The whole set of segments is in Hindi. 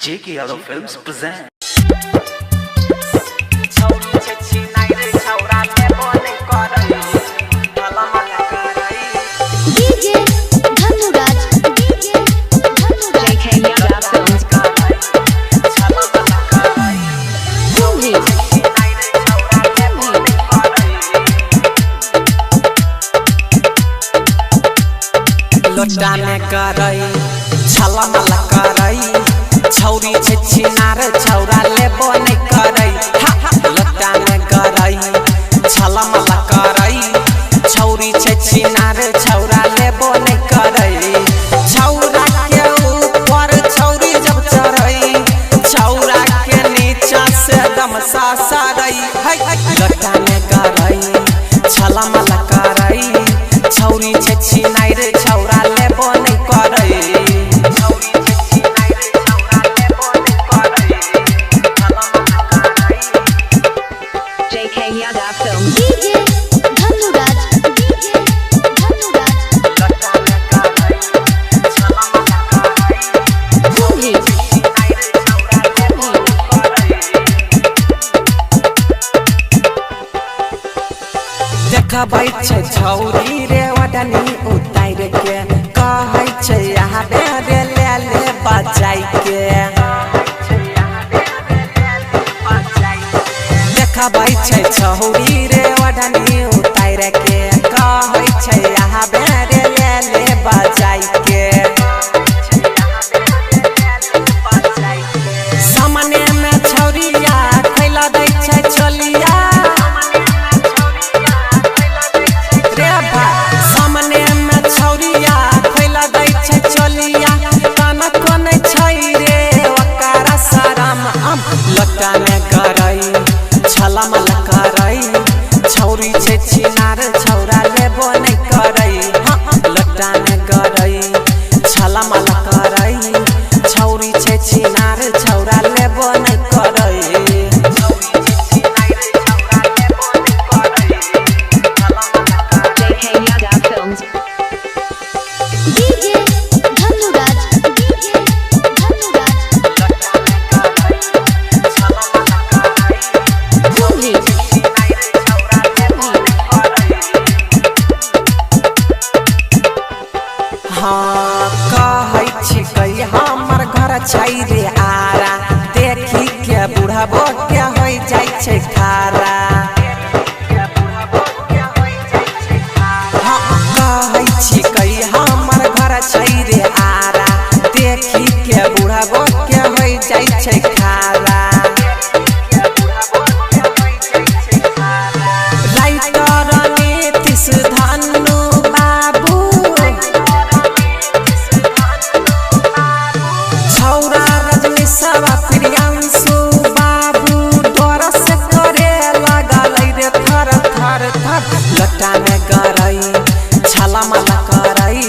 JK Yadav Films present. लोटा में करई छला मला करई छौरी छे छिनार छौरा लेबो नहीं करई लोटा में करई छला मला करई छौरी छे छिनार छौरा लेबो नहीं करई छौरा के ऊपर छौरी जब चढ़ई छौरा के नीचा से दम सासरई लोटा में करई छला मला करई छौरी छे छिनार छौरा लेबो नहीं करई छौरी छे छिनार छौरा लेबो नहीं करई JK Yadav Films DJ Dhanuraj लोटा में करई छला मला करई छौरी छे छिनार छौरा लेबो नहीं करई देखबै छै छौरी रे वडनी उतार के कहै छै यहाँ बेरे ले ले बजाई के देखबै छै छौरी रे वडनी उतार के कहै छै यहाँ बेरे ले ले बजाई के सामने में छौरिया खैला दै छै चलिया सामने में छौरिया खैला दै छै चलिया काना कोने छै रे ओकरा शरम लोटा में करई छला मला करई छौरी छे छिनार छौरा लेबो नहीं करई लोटा में करई छला मला करई छौरी छे छिनार छौरा लेबो नहीं करई JK Yadav Films DJ Dhanuraj हाँ कहै छिकै हमर घर छै रे आरा देखी के बुढ़बो के होइ जाइ छै खारा हाँ कहै छिकै हमर घर छै रे आरा देखी के बुढ़बो के होइ जाइ छै खारा राइटर नीतीश धन्नु बाबू छौरा रजनी सवा प्रियांशु बाबू डर से करे लागल रे थर थर थर लोटा में करई छला मला करई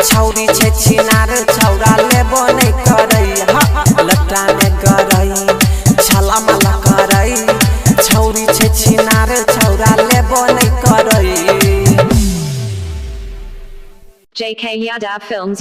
छौरी छे छिनार छौरा लेबो नहीं करई लोटा में करई छला मला करई छौरी छे छिनार छौरा लेबो नहीं करई JK Yadav Films